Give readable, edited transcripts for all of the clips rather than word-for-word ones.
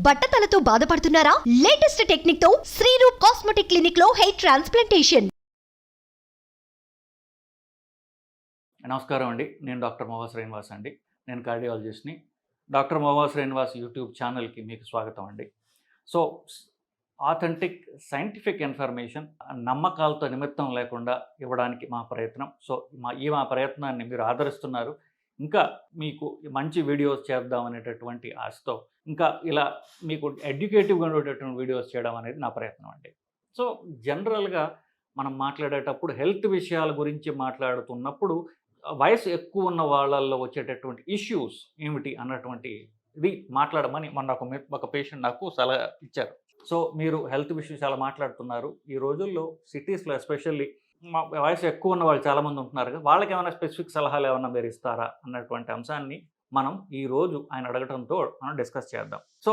బట్టతలతో బాధపడుతున్నారా? Latest technique తో Shreeroop cosmetic clinic లో హెయిర్ ట్రాన్స్ప్లాంటేషన్. నమస్కారం అండి. నేను డాక్టర్ మోహా శ్రీనివాస్ అండి. నేను కార్డియాలజిస్ట్ని. డాక్టర్ మోహా శ్రీనివాస్ యూట్యూబ్ ఛానల్కి మీకు స్వాగతం అండి. సో ఆథెంటిక్ సైంటిఫిక్ ఇన్ఫర్మేషన్ నమ్మకాలతో నిమిత్తం లేకుండా ఇవ్వడానికి మా ప్రయత్నం. సో మా ప్రయత్నాన్ని మీరు ఆదరిస్తున్నారు. ఇంకా మీకు మంచి వీడియోస్ చేద్దాం అనేటటువంటి ఆశతో ఇంకా ఇలా మీకు ఎడ్యుకేటివ్గా ఉండేటటువంటి వీడియోస్ చేయడం అనేది నా ప్రయత్నం అండి. సో జనరల్గా మనం మాట్లాడేటప్పుడు హెల్త్ విషయాల గురించి మాట్లాడుతున్నప్పుడు వయసు ఎక్కువ ఉన్న వాళ్ళల్లో వచ్చేటటువంటి ఇష్యూస్ ఏమిటి అన్నటువంటి ఇది మాట్లాడమని మొన్న ఒక పేషెంట్ నాకు సలహా ఇచ్చారు. సో మీరు హెల్త్ ఇష్యూస్ చాలా మాట్లాడుతున్నారు. ఈ రోజుల్లో సిటీస్లో ఎస్పెషల్లీ వయసు ఎక్కువ ఉన్న వాళ్ళు చాలామంది ఉంటున్నారు కదా, వాళ్ళకి ఏమైనా స్పెసిఫిక్ సలహాలు ఏమైనా మీరు ఇస్తారా అన్నటువంటి అంశాన్ని మనం ఈరోజు ఆయన అడగడంతో మనం డిస్కస్ చేద్దాం. సో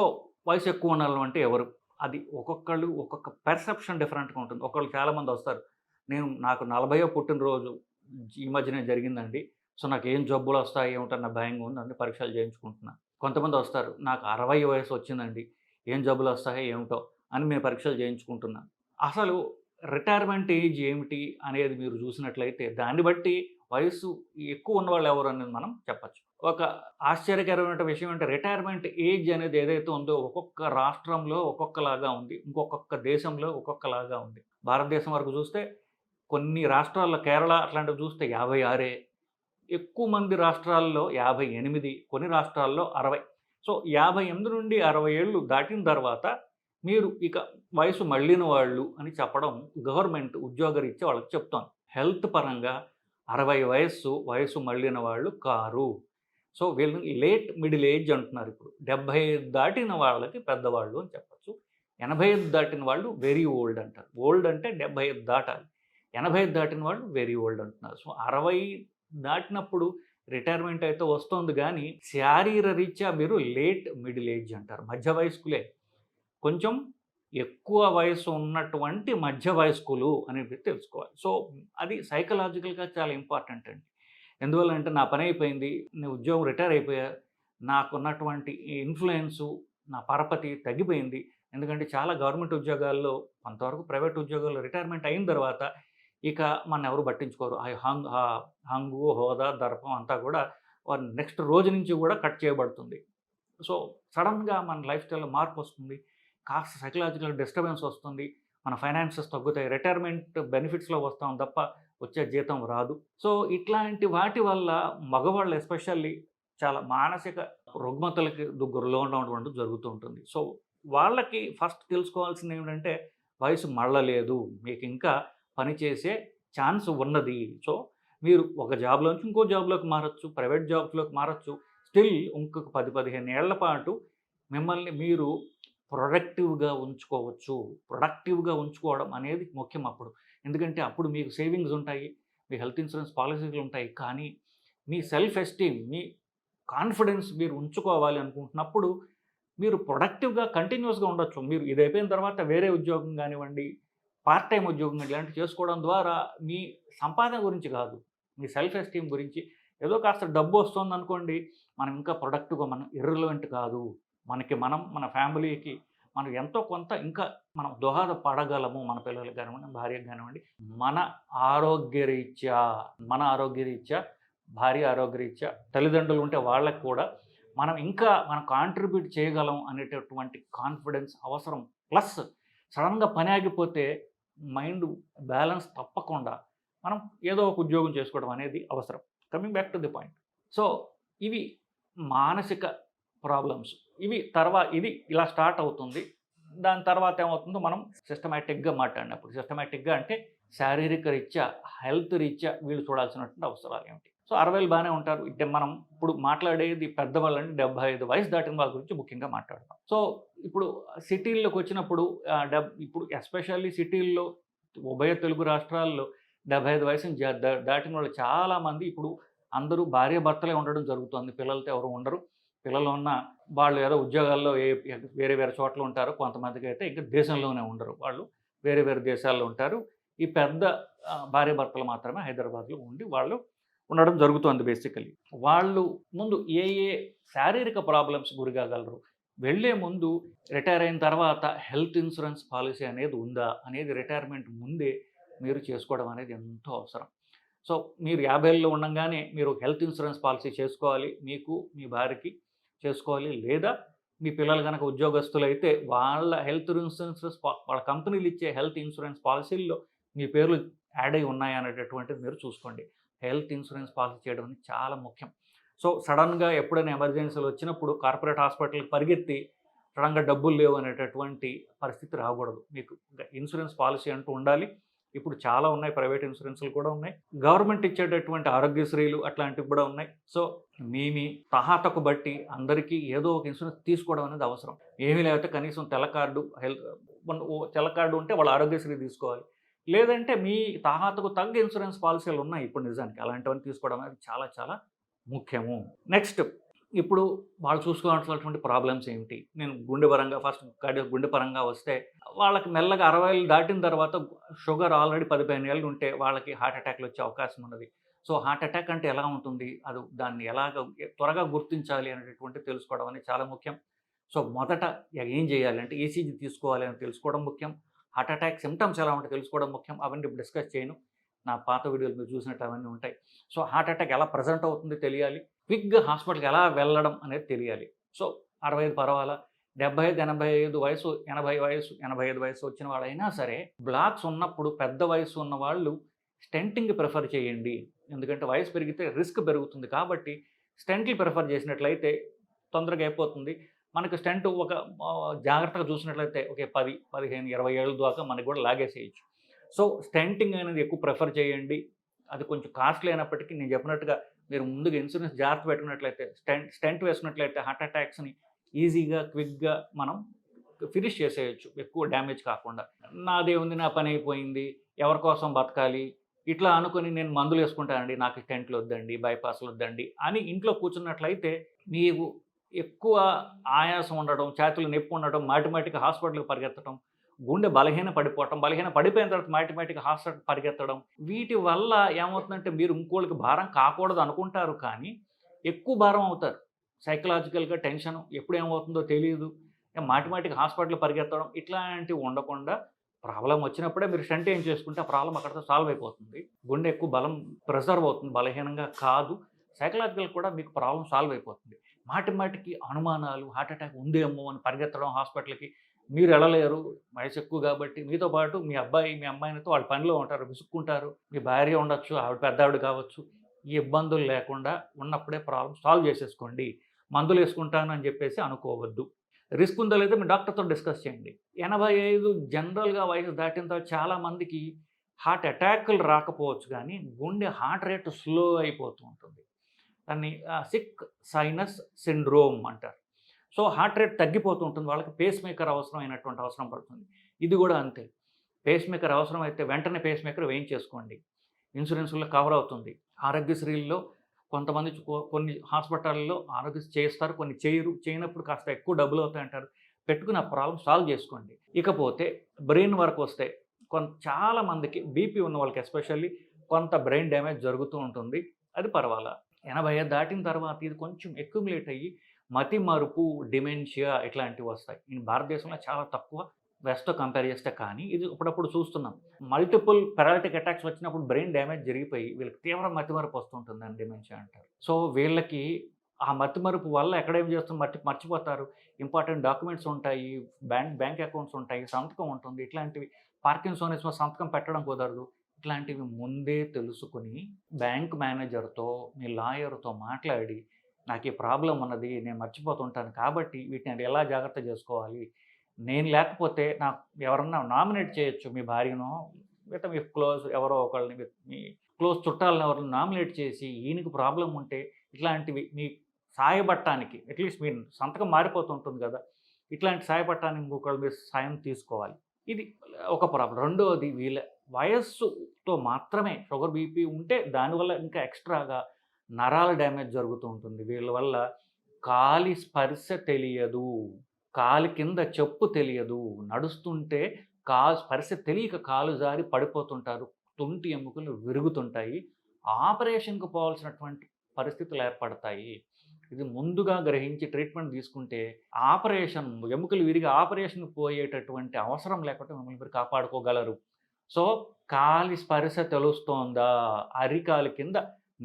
వయసు ఎక్కువ ఉన్న వాళ్ళు అంటే ఎవరు? అది ఒక్కొక్కళ్ళు ఒక్కొక్క పెర్సెప్షన్ డిఫరెంట్గా ఉంటుంది. ఒకళ్ళు చాలామంది వస్తారు, నాకు 40వ పుట్టినరోజు ఈ మధ్యనే జరిగిందండి, సో నాకు ఏం జబ్బులు వస్తాయి ఏమిటన్న భయంగా ఉంది, అన్ని పరీక్షలు చేయించుకుంటున్నాను. కొంతమంది వస్తారు, నాకు 60 వయసు వచ్చిందండి, ఏం జబ్బులు వస్తాయో ఏమిటో అని మేము పరీక్షలు చేయించుకుంటున్నాను. అసలు రిటైర్మెంట్ ఏజ్ ఏమిటి అనేది మీరు చూసినట్లయితే దాన్ని బట్టి వయసు ఎక్కువ ఉన్నవాళ్ళు ఎవరు అనేది మనం చెప్పచ్చు. ఒక ఆశ్చర్యకరమైన విషయం అంటే రిటైర్మెంట్ ఏజ్ అనేది ఏదైతే ఉందో ఒక్కొక్క రాష్ట్రంలో ఒక్కొక్కలాగా ఉంది, ఇంకొక దేశంలో ఒక్కొక్కలాగా ఉంది. భారతదేశం వరకు చూస్తే కొన్ని రాష్ట్రాల్లో కేరళ అట్లాంటివి చూస్తే 56, ఎక్కువ మంది రాష్ట్రాల్లో 58, కొన్ని రాష్ట్రాల్లో 60. సో 58 నుండి 60 ఏళ్ళు దాటిన తర్వాత మీరు ఇక వయసు మళ్ళిన వాళ్ళు అని చెప్పడం గవర్నమెంట్ ఉద్యోగరీత్యా వాళ్ళకి చెప్తాను. హెల్త్ పరంగా 60 వయసు మళ్ళిన వాళ్ళు కారు. సో వీళ్ళని లేట్ మిడిల్ ఏజ్ అంటున్నారు. ఇప్పుడు 75 దాటిన వాళ్ళకి పెద్దవాళ్ళు అని చెప్పచ్చు. 85 దాటిన వాళ్ళు వెరీ ఓల్డ్ అంటారు. ఓల్డ్ అంటే 75 దాటాలి. 85 దాటిన వాళ్ళు వెరీ ఓల్డ్ అంటున్నారు. సో 60 దాటినప్పుడు రిటైర్మెంట్ అయితే వస్తుంది, కానీ శారీరరీత్యా మీరు లేట్ మిడిల్ ఏజ్ అంటారు. మధ్య వయస్కులే, కొంచెం ఎక్కువ వయసు ఉన్నటువంటి మధ్య వయస్కులు అనేది తెలుసుకోవాలి. సో అది సైకలాజికల్గా చాలా ఇంపార్టెంట్ అండి. ఎందువల్ల అంటే నా పని అయిపోయింది, నేను ఉద్యోగం రిటైర్ అయిపోయా, నాకున్నటువంటి ఇన్ఫ్లుయెన్సు నా పరపతి తగ్గిపోయింది. ఎందుకంటే చాలా గవర్నమెంట్ ఉద్యోగాల్లో, కొంతవరకు ప్రైవేట్ ఉద్యోగాల్లో రిటైర్మెంట్ అయిన తర్వాత ఇక మన ఎవరు పట్టించుకోరు. హంగు, హోదా, దర్పం అంతా కూడా నెక్స్ట్ రోజు నుంచి కూడా కట్ చేయబడుతుంది. సో సడన్గా మన లైఫ్ స్టైల్లో మార్పు వస్తుంది, కాస్త సైకలాజికల్ డిస్టర్బెన్స్ వస్తుంది, మన ఫైనాన్సెస్ తగ్గుతాయి, రిటైర్మెంట్ బెనిఫిట్స్లో వస్తాం తప్ప వచ్చే జీతం రాదు. సో ఇట్లాంటి వాటి వల్ల మగవాళ్ళు ఎస్పెషల్లీ చాలా మానసిక రుగ్మతలకి గురిలో ఉండడం జరుగుతూ ఉంటుంది. సో వాళ్ళకి ఫస్ట్ తెలుసుకోవాల్సింది ఏమిటంటే వయసు మళ్ళలేదు, మీకు ఇంకా పనిచేసే ఛాన్స్ ఉన్నది. సో మీరు ఒక జాబ్లోంచి ఇంకో జాబ్లోకి మారచ్చు, ప్రైవేట్ జాబ్స్లోకి మారచ్చు. స్టిల్ ఇంకొక 10-15 ఏళ్ల పాటు మిమ్మల్ని మీరు ప్రొడక్టివ్గా ఉంచుకోవచ్చు. ప్రొడక్టివ్గా ఉంచుకోవడం అనేది ముఖ్యం అప్పుడు. ఎందుకంటే అప్పుడు మీకు సేవింగ్స్ ఉంటాయి, మీ హెల్త్ ఇన్సూరెన్స్ పాలసీలు ఉంటాయి, కానీ మీ సెల్ఫ్ ఎస్టీమ్, మీ కాన్ఫిడెన్స్ మీరు ఉంచుకోవాలి అనుకుంటున్నప్పుడు మీరు ప్రొడక్టివ్గా కంటిన్యూస్గా ఉండొచ్చు. మీరు ఇది అయిపోయిన తర్వాత వేరే ఉద్యోగం కానివ్వండి, పార్ట్ టైం ఉద్యోగం ఇలాంటివి చేసుకోవడం ద్వారా మీ సంపాదన గురించి కాదు, మీ సెల్ఫ్ ఎస్టీమ్ గురించి. ఏదో కాస్త డబ్బు వస్తుంది అనుకోండి, మనం ఇంకా ప్రొడక్టివ్గా, మనం ఇర్రెలవెంట్ కాదు, మన ఫ్యామిలీకి మనం ఎంతో కొంత ఇంకా మనం దోహదపడగలము, మన పిల్లలకు కానివ్వండి, భార్యకు కానివ్వండి. మన ఆరోగ్యరీత్యా, భార్య ఆరోగ్యరీత్యా, తల్లిదండ్రులు ఉంటే వాళ్ళకు కూడా మనం కాంట్రిబ్యూట్ చేయగలం అనేటటువంటి కాన్ఫిడెన్స్ అవసరం. ప్లస్ సడన్గా పని ఆగిపోతే మైండ్ బ్యాలెన్స్ తప్పకుండా మనం ఏదో ఒక ఉద్యోగం చేసుకోవడం అనేది అవసరం. Coming back to the point. So ఇవి మానసిక ప్రాబ్లమ్స్. ఇది ఇలా స్టార్ట్ అవుతుంది. దాని తర్వాత ఏమవుతుందో మనం సిస్టమేటిక్గా మాట్లాడినప్పుడు, సిస్టమేటిక్గా అంటే శారీరక రీత్యా, హెల్త్ రీత్యా వీళ్ళు చూడాల్సినటువంటి అవసరాలు ఏమిటి. సో 60 బాగానే ఉంటారు. అంటే మనం ఇప్పుడు మాట్లాడేది పెద్దవాళ్ళంటే 75 వయసు దాటిన వాళ్ళ గురించి ముఖ్యంగా మాట్లాడతాం. సో ఇప్పుడు సిటీల్లోకి వచ్చినప్పుడు ఇప్పుడు ఎస్పెషల్లీ సిటీల్లో ఉభయ తెలుగు రాష్ట్రాల్లో 75 వయసుని దాటిన వాళ్ళు చాలామంది ఇప్పుడు అందరూ భార్యాభర్తలే ఉండడం జరుగుతుంది. పిల్లలతో ఎవరు ఉండరు. పిల్లలు ఉన్న వాళ్ళు ఏదో ఉద్యోగాల్లో వేరే చోట్ల ఉంటారు. కొంతమందికి అయితే ఇంకా దేశంలోనే ఉండరు, వాళ్ళు వేరే దేశాల్లో ఉంటారు. ఈ పెద్ద భార్యాభర్తలు మాత్రమే హైదరాబాద్లో ఉండి వాళ్ళు ఉండడం జరుగుతుంది. బేసికలీ వాళ్ళు ముందు ఏ శారీరక ప్రాబ్లమ్స్ గురికాగలరు, వెళ్ళే ముందు రిటైర్ అయిన తర్వాత హెల్త్ ఇన్సూరెన్స్ పాలసీ అనేది ఉందా అనేది రిటైర్మెంట్ ముందే మీరు చేసుకోవడం అనేది ఎంతో అవసరం. సో మీరు 50లో ఉండంగానే మీరు హెల్త్ ఇన్సూరెన్స్ పాలసీ చేసుకోవాలి. మీకు, మీ భార్యకి చేసుకోవాలి. లేదా మీ పిల్లలు గనక ఉద్యోగస్తులైతే వాళ్ళ హెల్త్ ఇన్సూరెన్స్ వాళ్ళ కంపెనీలు ఇచ్చే హెల్త్ ఇన్సూరెన్స్ పాలసీల్లో మీ పేర్లు యాడ్ అయి ఉన్నాయా అనేటటువంటిది మీరు చూసుకోండి. హెల్త్ ఇన్సూరెన్స్ పాలసీ చేయడం అనేది చాలా ముఖ్యం. సో సడన్‌గా ఎప్పుడైనా ఎమర్జెన్సీలు వచ్చినప్పుడు కార్పొరేట్ హాస్పిటల్‌కి పరిగెత్తి సడన్‌గా డబ్బులు లేవు అనేటటువంటి పరిస్థితి రాకూడదు. మీకు ఇన్సూరెన్స్ పాలసీ అంటూ ఉండాలి. ఇప్పుడు చాలా ఉన్నాయి. ప్రైవేట్ ఇన్సూరెన్స్‌లు కూడా ఉన్నాయి. గవర్నమెంట్ ఇచ్చేటటువంటి ఆరోగ్యశ్రీలు అట్లాంటివి కూడా ఉన్నాయి. సో మీ తాహతకు బట్టి అందరికీ ఏదో ఒక ఇన్సూరెన్స్ తీసుకోవడం అనేది అవసరం. ఏమీ లేకపోతే కనీసం తెల్ల కార్డు తెల్ల కార్డు ఉంటే వాళ్ళు ఆరోగ్యశ్రీ తీసుకోవాలి. లేదంటే మీ తాహతకు తగ్గ ఇన్సూరెన్స్ పాలసీలు ఉన్నాయి ఇప్పుడు నిజానికి. అలాంటివన్నీ తీసుకోవడం అనేది చాలా చాలా ముఖ్యము. నెక్స్ట్ ఇప్పుడు వాళ్ళు చూసుకోవాల్సినటువంటి ప్రాబ్లమ్స్ ఏమిటి? నేను గుండె పరంగా గుండె పరంగా వస్తే వాళ్ళకి మెల్లగా 60 దాటిన తర్వాత షుగర్ ఆల్రెడీ 10, 15 ఏళ్ళు ఉంటే వాళ్ళకి హార్ట్ అటాక్‌లు వచ్చే అవకాశం ఉన్నది. సో హార్ట్ అటాక్ అంటే ఎలా ఉంటుంది? దాన్ని త్వరగా గుర్తించాలి అనేటటువంటిది తెలుసుకోవడం అనేది చాలా ముఖ్యం. సో మొదట ఏం చేయాలంటే ఈసీజీ తీసుకోవాలి అని తెలుసుకోవడం ముఖ్యం. హార్ట్ అటాక్ సింప్టమ్స్ ఎలా ఉంటాయో తెలుసుకోవడం ముఖ్యం. అవన్నీ ఇప్పుడు డిస్కస్ చేయను. నా పాత వీడియోలు మీరు చూసినట్టు అవన్నీ ఉంటాయి. సో హార్ట్ అటాక్ ఎలా ప్రెజెంట్ అవుతుంది తెలియాలి. క్విక్‌గా హాస్పిటల్‌కి ఎలా వెళ్ళడం అనేది తెలియాలి. సో 65 పర్వాలా, 75, 85 వయసు, 80 వయసు, 85 వయసు వచ్చిన వాళ్ళైనా సరే బ్లాక్స్ ఉన్నప్పుడు పెద్ద వయసు ఉన్న వాళ్ళు స్టెంటింగ్ ప్రిఫర్ చేయండి. ఎందుకంటే వయసు పెరిగితే రిస్క్ పెరుగుతుంది కాబట్టి స్టెంట్లు ప్రిఫర్ చేసినట్లయితే తొందరగా అయిపోతుంది. మనకు స్టెంట్ జాగ్రత్తగా చూసినట్లయితే 10, 15, 20 ఏళ్ళ దాకా మనకు కూడా లాగేసేయచ్చు. సో స్టెంటింగ్ అనేది ఎక్కువ ప్రిఫర్ చేయండి. అది కొంచెం కాస్ట్లీ అయినప్పటికీ నేను చెప్పినట్టుగా మీరు ముందుగా ఇన్సూరెన్స్ జాగ్రత్త పెట్టుకున్నట్లయితే స్టెంట్ వేసుకున్నట్లయితే హార్ట్ అటాక్స్‌ని ఈజీగా, క్విక్‌గా మనం ఫినిష్ చేసేయొచ్చు. ఎక్కువ డ్యామేజ్ కాకుండా. నాదేముంది, నా పని అయిపోయింది, ఎవరి కోసం బతకాలి, ఇట్లా అనుకుని నేను మందులు వేసుకుంటానండి, నాకు స్టెంట్లు వద్దండి, బైపాస్‌లు వద్దండి అని ఇంట్లో కూర్చున్నట్లయితే మీకు ఎక్కువ ఆయాసం ఉండడం, ఛాతీలో నొప్పి ఉండడం, మాటిమాటికి హాస్పిటల్‌కి పరిగెత్తడం, గుండె బలహీన పడిపోయిన తర్వాత మాటిమాటికి హాస్పిటల్‌కి పరిగెత్తడం, వీటి వల్ల ఏమవుతుందంటే మీరు ఇంకోళ్ళకి భారం కాకూడదు అనుకుంటారు కానీ ఎక్కువ భారం అవుతారు. సైకలాజికల్‌గా టెన్షన్ ఎప్పుడు ఏమవుతుందో తెలీదు. మాటిమాటికి హాస్పిటల్‌కి పరిగెత్తడం ఇట్లాంటివి ఉండకుండా ప్రాబ్లమ్ వచ్చినప్పుడే మీరు స్టంట్ ఏం చేసుకుంటే ఆ ప్రాబ్లమ్ అక్కడితో సాల్వ్ అయిపోతుంది. గుండె ఎక్కువ ప్రిజర్వ్ అవుతుంది. బలహీనంగా కాదు. సైకలాజికల్ కూడా మీకు ప్రాబ్లమ్ సాల్వ్ అయిపోతుంది. మాటిమాటికి అనుమానాలు, హార్ట్ అటాక్ ఉందేమో అని పరిగెత్తడం హాస్పిటల్‌కి, మీరు వెళ్ళలేరు వయసు ఎక్కువ కాబట్టి. మీతో పాటు మీ అబ్బాయి, మీ అమ్మాయినితో వాళ్ళ పనిలో ఉంటారు, విసుక్కుంటారు. మీ భార్య ఉండొచ్చు, ఆవిడ పెద్దావిడ కావచ్చు. ఈ ఇబ్బందులు లేకుండా ఉన్నప్పుడే ప్రాబ్లమ్ సాల్వ్ చేసేసుకోండి. మందులు వేసుకుంటాను అని చెప్పేసి అనుకోవద్దు. రిస్క్ ఉందో లేదో మీ డాక్టర్‌తో డిస్కస్ చేయండి. 85 జనరల్‌గా వయసు దాటిన తర్వాత చాలామందికి హార్ట్ అటాక్‌లు రాకపోవచ్చు కానీ గుండె హార్ట్ రేట్ స్లో అయిపోతూ ఉంటుంది. దాన్ని సిక్ సైనస్ సిండ్రోమ్ అంటారు. సో హార్ట్ రేట్ తగ్గిపోతూ ఉంటుంది. వాళ్ళకి పేస్ మేకర్ అవసరం పడుతుంది. ఇది కూడా అంతే. పేస్ మేకర్ అవసరమైతే వెంటనే పేస్ మేకర్ వేయించేసుకోండి. ఇన్సూరెన్స్‌లో కవర్ అవుతుంది. ఆరోగ్యశ్రీల్లో కొంతమంది కొన్ని హాస్పిటల్లో ఆరోగ్యశ్రీ చేస్తారు, కొన్ని చేయరు. చేయనప్పుడు కాస్త ఎక్కువ డబ్బులు అవుతాయంటారు. పెట్టుకుని ఆ ప్రాబ్లమ్ సాల్వ్ చేసుకోండి. ఇకపోతే బ్రెయిన్ వరకు వస్తే చాలామందికి బీపీ ఉన్న వాళ్ళకి ఎస్పెషల్లీ కొంత బ్రెయిన్ డ్యామేజ్ జరుగుతూ ఉంటుంది. అది పర్వాలా. 80 దాటిన తర్వాత ఇది కొంచెం అక్యుములేట్ అయ్యి మతిమరుపు, డిమెన్షియా ఇట్లాంటివి వస్తాయి. భారతదేశంలో చాలా తక్కువ వెస్ట్‌తో కంపేర్ చేస్తే. కానీ ఇది అప్పుడప్పుడు చూస్తున్నాం. మల్టిపుల్ పారాలిటిక్ అటాక్స్ వచ్చినప్పుడు బ్రెయిన్ డ్యామేజ్ జరిగిపోయి వీళ్ళకి తీవ్ర మతిమరుపు వస్తుంటుందని డిమెన్షియా అంటారు. సో వీళ్ళకి ఆ మతిమరుపు వల్ల ఎక్కడేం చేస్తున్నారు మర్చిపోతారు. ఇంపార్టెంట్ డాక్యుమెంట్స్ ఉంటాయి, బ్యాంక్ అకౌంట్స్ ఉంటాయి, సంతకం ఉంటుంది. ఇట్లాంటివి పార్కిన్సోనిజం సంతకం పెట్టడం కుదరదు. ఇట్లాంటివి ముందే తెలుసుకుని బ్యాంక్ మేనేజర్‌తో, మీ లాయర్‌తో మాట్లాడి నాకు ఈ ప్రాబ్లమ్ ఉన్నది, నేను మర్చిపోతుంటాను కాబట్టి వీటిని ఎలా జాగ్రత్త చేసుకోవాలి, నేను లేకపోతే నాకు ఎవరన్నా నామినేట్ చేయొచ్చు, మీ భార్యనో మిగతా మీ క్లోజ్ ఎవరో ఒకళ్ళని, మీ క్లోజ్ చుట్టాలని ఎవరిని నామినేట్ చేసి ఈయనకి ప్రాబ్లం ఉంటే ఇట్లాంటివి మీ సాయపడటానికి అట్లీస్ట్ మీ సంతకం మారిపోతుంటుంది కదా, ఇట్లాంటి సాయపడటానికి ఇంకొకళ్ళు మీరు సాయం తీసుకోవాలి. ఇది ఒక ప్రాబ్లం. రెండోది వీళ్ళ వయస్సుతో మాత్రమే షుగర్, బీపీ ఉంటే దానివల్ల ఇంకా ఎక్స్ట్రాగా నరాల డ్యామేజ్ జరుగుతూ ఉంటుంది. వీళ్ళ వల్ల కాలి స్పర్శ తెలియదు, కాలి కింద చెప్పు తెలియదు, నడుస్తుంటే స్పర్శ తెలియక కాలు జారి పడిపోతుంటారు, తుంటి ఎముకలు విరుగుతుంటాయి, ఆపరేషన్‌కు పోవాల్సినటువంటి పరిస్థితులు ఏర్పడతాయి. ఇది ముందుగా గ్రహించి ట్రీట్మెంట్ తీసుకుంటే ఆపరేషన్, ఎముకలు విరిగి ఆపరేషన్‌కి పోయేటటువంటి అవసరం లేకుండా మిమ్మల్ని మీరు కాపాడుకోగలరు. సో, కాలి స్పర్శ తెలుస్తోందా? అరికాలి కింద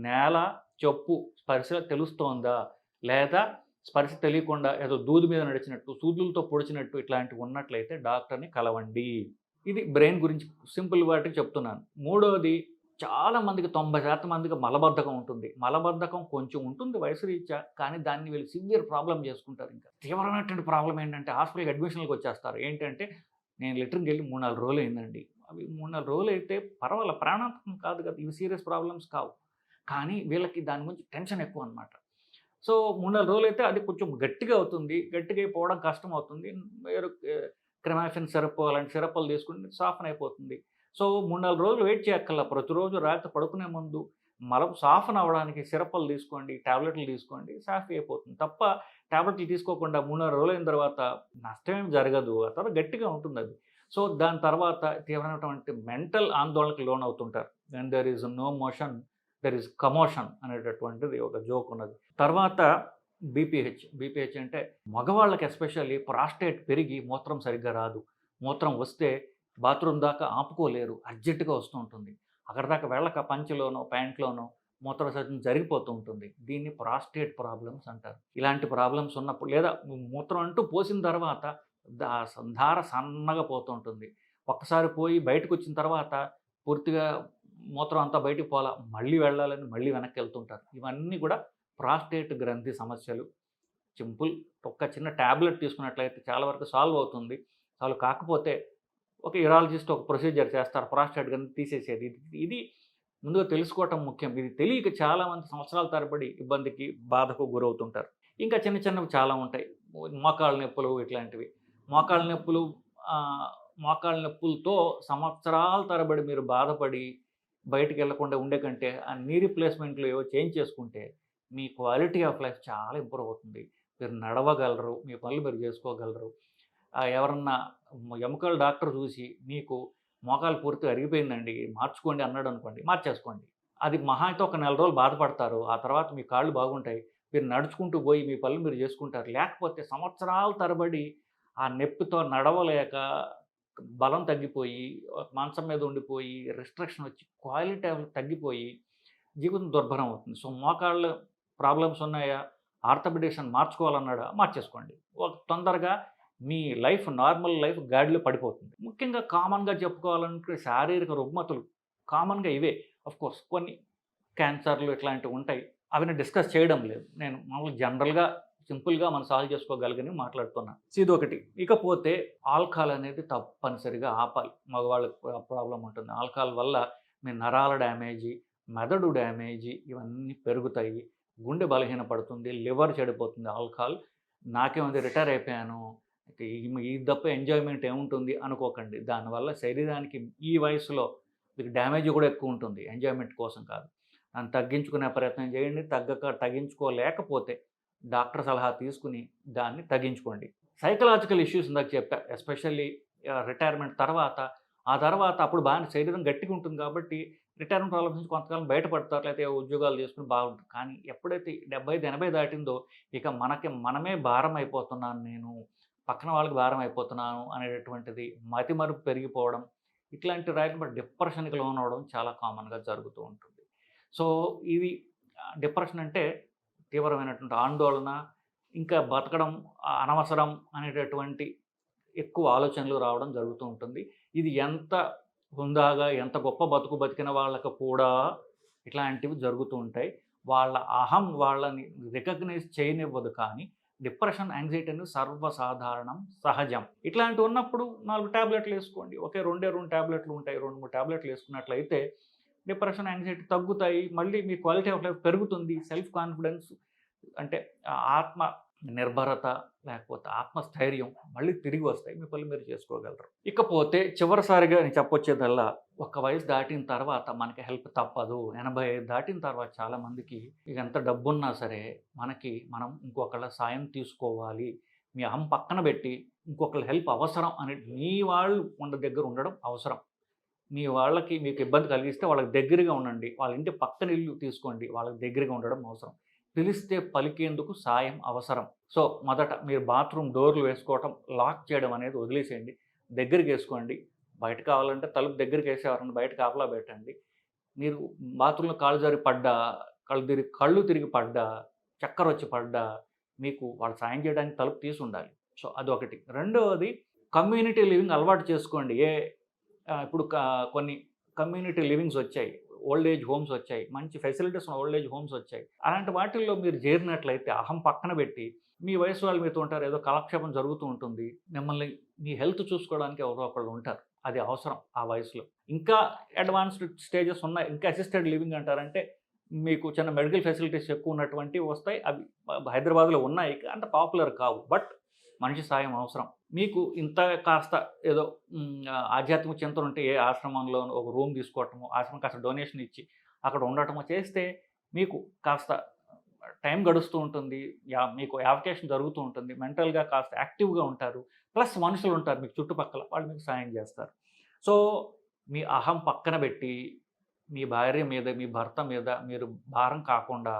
నేల, చెప్పు స్పర్శ తెలుస్తోందా? లేదా స్పర్శ తెలియకుండా ఏదో దూది మీద నడిచినట్టు, సూదులతో పొడిచినట్టు ఇట్లాంటివి ఉన్నట్లయితే డాక్టర్‌ని కలవండి. ఇది బ్రెయిన్ గురించి సింపుల్ వాటికి చెప్తున్నాను. మూడోది, చాలా మందికి 90% మందికి మలబద్ధకం ఉంటుంది. మలబద్ధకం కొంచెం ఉంటుంది వయసు రీత్యా. కానీ దాన్ని వీళ్ళు సివియర్ ప్రాబ్లమ్ చేసుకుంటారు ఇంకా. తీవ్రమైనటువంటి ప్రాబ్లమ్ ఏంటంటే హాస్పిటల్‌కి అడ్మిషన్‌లకి వచ్చేస్తారు. ఏంటంటే నేను లెట్రిన్‌కెళ్ళి 3, 4 రోజులు అయిందండి. అవి 3, 4 రోజులు అయితే పర్వాలే, ప్రాణాంతకం కాదు కదా! ఇవి సీరియస్ ప్రాబ్లమ్స్ కావు. కానీ వీళ్ళకి దాని గురించి టెన్షన్ ఎక్కువనమాట. సో, 3, 4 రోజులైతే అది కొంచెం గట్టిగా అవుతుంది. గట్టిగా అయిపోవడం కష్టమవుతుంది. మీరు క్రెమాఫిన్ సిరప్ అలాంటి సిరప్పులు తీసుకుంటే సాఫ్ట్ అయిపోతుంది. సో, 3, 4 రోజులు వెయిట్ చేయక్కర్లా. ప్రతిరోజు రాత్రి పడుకునే ముందు మలం సాఫ్ట్ అవ్వడానికి సిరప్పులు తీసుకోండి, టాబ్లెట్లు తీసుకోండి, సాఫీ అయిపోతుంది. తప్ప టాబ్లెట్లు తీసుకోకుండా 3, 4 రోజులైన తర్వాత నష్టమేమి జరగదు. ఆ తర్వాత గట్టిగా ఉంటుందది. సో, దాని తర్వాత తీవ్రమైనటువంటి మెంటల్ ఆందోళనకు లోనవుతుంటారు. When there is no motion there is commotion అనేటటువంటిది ఒక జోక్ ఉన్నది. తర్వాత బీపీహెచ్ అంటే మగవాళ్ళకి ఎస్పెషల్లీ ప్రాస్టేట్ పెరిగి మూత్రం సరిగ్గా రాదు. మూత్రం వస్తే బాత్రూమ్ దాకా ఆపుకోలేరు. అర్జెంట్‌గా వస్తూ ఉంటుంది. అక్కడి దాకా వెళ్ళక పంచెలోనో, ప్యాంట్‌లోనో మూత్ర విసర్జన జరిగిపోతూ ఉంటుంది. దీన్ని ప్రాస్టేట్ ప్రాబ్లమ్స్ అంటారు. ఇలాంటి ప్రాబ్లమ్స్ ఉన్నప్పుడు లేదా మూత్రం అంటూ పోసిన తర్వాత ధార సన్నగా పోతూ ఉంటుంది. ఒక్కసారి పోయి బయటకొచ్చిన తర్వాత పూర్తిగా మూత్రం అంతా బయటికి పోలా. మళ్ళీ వెళ్ళాలని మళ్ళీ వెనక్కి వెళ్తుంటారు. ఇవన్నీ కూడా ప్రాస్టేట్ గ్రంథి సమస్యలు. సింపుల్ ఒక చిన్న టాబ్లెట్ తీసుకున్నట్లయితే చాలా వరకు సాల్వ్ అవుతుంది. సాల్వ్ కాకపోతే ఒక యూరాలజిస్ట్ ఒక ప్రొసీజర్ చేస్తారు ప్రాస్టేట్ గ్రంథి తీసేసేది. ఇది ముందుగా తెలుసుకోవటం ముఖ్యం. ఇది తెలియక చాలామంది సంవత్సరాల తరబడి ఇబ్బందికి, బాధకు గురవుతుంటారు. ఇంకా చిన్న చిన్నవి చాలా ఉంటాయి. మోకాళ్ళ నొప్పులు ఇట్లాంటివి. మోకాళ్ళ నొప్పులు మోకాళ్ళ నొప్పులతో సంవత్సరాల తరబడి మీరు బాధపడి బయటికెళ్ళకుండా ఉండే కంటే ఆ నీ రీప్లేస్‌మెంట్‌లు ఏవో చేంజ్ చేసుకుంటే మీ క్వాలిటీ ఆఫ్ లైఫ్ చాలా ఇంప్రూవ్ అవుతుంది. మీరు నడవగలరు. మీ పనులు మీరు చేసుకోగలరు. ఎవరన్నా ఎముకల డాక్టర్ చూసి మీకు మోకాలు పూర్తిగా అరిగిపోయిందండి మార్చుకోండి అన్నాడనుకోండి, మార్చేసుకోండి. అది మహా అయితే ఒక నెల రోజులు బాధపడతారు. ఆ తర్వాత మీ కాళ్ళు బాగుంటాయి. మీరు నడుచుకుంటూ పోయి మీ పనులు మీరు చేసుకుంటారు. లేకపోతే సంవత్సరాల తరబడి ఆ నొప్పితో నడవలేక బలం తగ్గిపోయి, మంచం మీద ఉండిపోయి, రిస్ట్రిక్షన్ వచ్చి క్వాలిటీ ఆఫ్ తగ్గిపోయి జీవితం దుర్భరం అవుతుంది. సో, మోకాళ్ళ ప్రాబ్లమ్స్ ఉన్నాయా? ఆర్థోపెడిషన్ మార్చుకోవాలన్నాడా? మార్చేసుకోండి. తొందరగా మీ లైఫ్ నార్మల్ లైఫ్ గాడిలో పడిపోతుంది. ముఖ్యంగా కామన్‌గా చెప్పుకోవాలంటే శారీరక రుగ్మతలు కామన్‌గా ఇవే. ఆఫ్‌కోర్స్ కొన్ని క్యాన్సర్‌లు ఇట్లాంటివి ఉంటాయి. అవి నేను డిస్కస్ చేయడం లేదు. నేను మామూలుగా జనరల్‌గా సింపుల్‌గా మనం సాల్వ్ చేసుకోగలిగినవి మాట్లాడుతున్నాను. ఇదొకటి. ఇకపోతే ఆల్కహాల్ అనేది తప్పనిసరిగా ఆపాలి. మగవాళ్ళకి ప్రాబ్లమ్ ఉంటుంది. ఆల్కహాల్ వల్ల మీ నరాల డ్యామేజీ, మెదడు డ్యామేజీ ఇవన్నీ పెరుగుతాయి. గుండె బలహీనపడుతుంది. లివర్ చెడిపోతుంది ఆల్కహాల్. నాకేముంది రిటైర్ అయిపోయాను. ఇది తప్ప ఎంజాయ్‌మెంట్ ఏముంటుంది అనుకోకండి. దానివల్ల శరీరానికి ఈ వయసులో మీకు డ్యామేజ్ కూడా ఎక్కువ ఉంటుంది. ఎంజాయ్‌మెంట్ కోసం కాదు. దాన్ని తగ్గించుకునే ప్రయత్నం చేయండి. తగ్గించుకోలేకపోతే డాక్టర్ సలహా తీసుకుని దాన్ని తగ్గించుకోండి. సైకలాజికల్ ఇష్యూస్ ఇందాక చెప్పా. ఎస్పెషల్లీ రిటైర్మెంట్ తర్వాత, ఆ తర్వాత అప్పుడు బాగానే శరీరం గట్టిగా ఉంటుంది కాబట్టి రిటైర్మెంట్ ప్రాబ్లమ్స్ నుంచి కొంతకాలం బయటపడతారు. లేకపోతే ఉద్యోగాలు చేసుకొని బాగుంటుంది. కానీ ఎప్పుడైతే 75, 80 దాటిందో ఇక మనమే భారం అయిపోతున్నాను నేను, పక్కన వాళ్ళకి భారం అయిపోతున్నాను అనేటటువంటిది మతిమరుపు పెరిగిపోవడం, ఇట్లాంటి రాయడం డిప్రెషన్‌కి లోనవ్వడం చాలా కామన్‌గా జరుగుతూ ఉంటుంది. సో, ఇది డిప్రెషన్ అంటే తీవ్రమైనటువంటి ఆందోళన, ఇంకా బతకడం అనవసరం అనేటటువంటి ఎక్కువ ఆలోచనలు రావడం జరుగుతూ ఉంటుంది. ఇది ఎంత హుందాగా, ఎంత గొప్ప బతుకు బతికిన వాళ్ళకి కూడా ఇట్లాంటివి జరుగుతూ ఉంటాయి. వాళ్ళ అహం వాళ్ళని రికగ్నైజ్ చేయనివ్వదు. కానీ డిప్రెషన్, యాంగ్జైటీ అనేది సర్వసాధారణం, సహజం. ఇట్లాంటివి ఉన్నప్పుడు 4 టాబ్లెట్లు వేసుకోండి. ఒకే 2 టాబ్లెట్లు ఉంటాయి. 2, 3 టాబ్లెట్లు వేసుకున్నట్లయితే డిప్రెషన్, యాంగ్జైటీ తగ్గుతాయి. మళ్ళీ మీ క్వాలిటీ ఆఫ్ లైఫ్ పెరుగుతుంది. సెల్ఫ్ కాన్ఫిడెన్స్ అంటే ఆత్మ నిర్భరత లేకపోతే ఆత్మస్థైర్యం మళ్ళీ తిరిగి వస్తాయి. మీ పనులు మీరు చేసుకోగలరు. ఇకపోతే చివరిసారిగా నేను చెప్పొచ్చేదల్లా, ఒక వయసు దాటిన తర్వాత మనకి హెల్ప్ తప్పదు. 85 దాటిన తర్వాత చాలామందికి ఎంత డబ్బున్నా సరే మనం ఇంకొకళ్ళ సాయం తీసుకోవాలి. మీ అహం పక్కన పెట్టి ఇంకొకళ్ళ హెల్ప్ అవసరం అని మీ వాళ్ళు దగ్గర ఉండడం అవసరం. మీ వాళ్ళకి మీకు ఇబ్బంది కలిగిస్తే వాళ్ళకి దగ్గరగా ఉండండి. వాళ్ళ ఇంటి పక్కన ఇల్లు తీసుకోండి. వాళ్ళకి దగ్గరగా ఉండడం అవసరం. పిలిస్తే పలికేందుకు సాయం అవసరం. సో మొదట మీరు బాత్రూమ్ డోర్లు వేసుకోవటం, లాక్ చేయడం అనేది వదిలేసేయండి. దగ్గరికి వేసుకోండి. బయట కావాలంటే తలుపు దగ్గరికి వేసేవారండి, బయట కాపలా పెట్టండి. మీరు బాత్రూంలో కాళ్ళు జారి పడ్డా, కళ్ళు తిరిగి పడ్డా, చక్కరొచ్చి పడ్డా, మీకు వాళ్ళు సాయం చేయడానికి తలుపు తీసుండాలి. సో అదొకటి. రెండవది కమ్యూనిటీ లివింగ్ అలవాటు చేసుకోండి. ఇప్పుడు కొన్ని కమ్యూనిటీ లివింగ్స్ వచ్చాయి. ఓల్డ్ ఏజ్ హోమ్స్ వచ్చాయి. మంచి ఫెసిలిటీస్ ఉన్న ఓల్డ్ ఏజ్ హోమ్స్ వచ్చాయి. అలాంటి వాటిల్లో మీరు చేరినట్లయితే అహం పక్కన పెట్టి, మీ వయసు వాళ్ళు మీతో ఉంటారు. ఏదో కాలక్షేపం జరుగుతూ ఉంటుంది. మిమ్మల్ని మీ హెల్త్ చూసుకోవడానికి ఎవరో ఒకళ్ళు ఉంటారు. అది అవసరం ఆ వయసులో. ఇంకా అడ్వాన్స్డ్ స్టేజెస్ ఉన్నాయి. ఇంకా అసిస్టెడ్ లివింగ్ అంటారంటే మీకు చిన్న మెడికల్ ఫెసిలిటీస్ ఎక్కువ ఉన్నటువంటివి వస్తాయి. అవి హైదరాబాద్‌లో ఉన్నాయి. అంత పాపులర్ కావు. బట్ మనిషి సాయం అవసరం. మీకు ఇంత కాస్త ఏదో ఆధ్యాత్మిక చింతన ఉంటే ఏ ఆశ్రమంలో ఒక రూమ్ తీసుకోవటమో, ఆశ్రమం కాస్త డొనేషన్ ఇచ్చి అక్కడ ఉండటమో చేస్తే మీకు కాస్త టైం గడుస్తూ ఉంటుంది. మీకు యావికేషన్ జరుగుతూ ఉంటుంది. మెంటల్‌గా కాస్త యాక్టివ్‌గా ఉంటారు. ప్లస్ మనుషులు ఉంటారు మీకు చుట్టుపక్కల. వాళ్ళు మీకు సాయం చేస్తారు. సో మీ అహం పక్కన పెట్టి, మీ భార్య మీద, మీ భర్త మీద మీరు భారం కాకుండా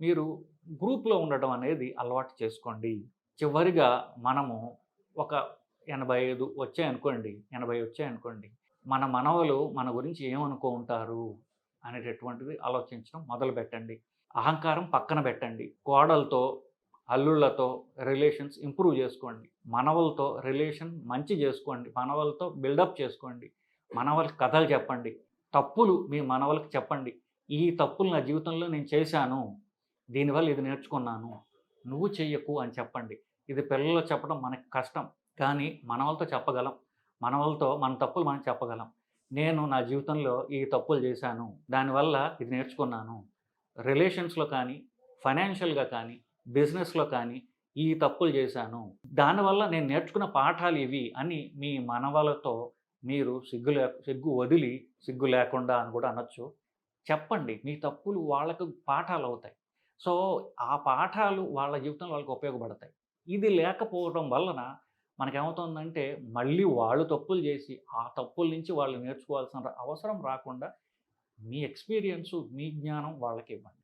మీరు గ్రూప్‌లో ఉండడం అనేది అలవాటు చేసుకోండి. చివరిగా మనము ఒక 85 వచ్చాయనుకోండి, 80 వచ్చాయనుకోండి, మన మనవలు మన గురించి ఏమనుకుంటారు అనేటటువంటిది ఆలోచించడం మొదలుపెట్టండి. అహంకారం పక్కన పెట్టండి. కోడలతో, అల్లుళ్ళతో రిలేషన్స్ ఇంప్రూవ్ చేసుకోండి. మనవలతో రిలేషన్ మంచి చేసుకోండి. మనవలతో బిల్డప్ చేసుకోండి. మనవలకి కథలు చెప్పండి. తప్పులు మీ మనవలకి చెప్పండి. ఈ తప్పులు నా జీవితంలో నేను చేశాను. దీనివల్ల ఇది నేర్చుకున్నాను. నువ్వు చెయ్యకు అని చెప్పండి. ఇది పిల్లల్లో చెప్పడం మనకు కష్టం. కానీ మనవలతో చెప్పగలం. మనవలతో మన తప్పులు మనం చెప్పగలం. నేను నా జీవితంలో ఈ తప్పులు చేశాను. దానివల్ల ఇది నేర్చుకున్నాను. రిలేషన్స్‌లో కానీ, ఫైనాన్షియల్‌గా కానీ, బిజినెస్‌లో కానీ ఈ తప్పులు చేశాను. దానివల్ల నేను నేర్చుకున్న పాఠాలు ఇవి అని మీ మనవలతో మీరు సిగ్గు వదిలి, సిగ్గు లేకుండా అని కూడా అనొచ్చు. చెప్పండి. మీ తప్పులు వాళ్ళకు పాఠాలవుతాయి. సో, ఆ పాఠాలు వాళ్ళ జీవితంలో వాళ్ళకి ఉపయోగపడతాయి. ఇది లేకపోవడం వలన మనకేమవుతుందంటే, మళ్ళీ వాళ్ళు తప్పులు చేసి, ఆ తప్పుల నుంచి వాళ్ళు నేర్చుకోవాల్సిన అవసరం రాకుండా మీ ఎక్స్‌పీరియన్సు, మీ జ్ఞానం వాళ్ళకివ్వండి.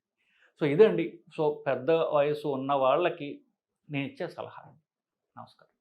సో, ఇదండి. సో, పెద్ద వయసు ఉన్న వాళ్ళకి నేనిచ్చే సలహా. నమస్కారం.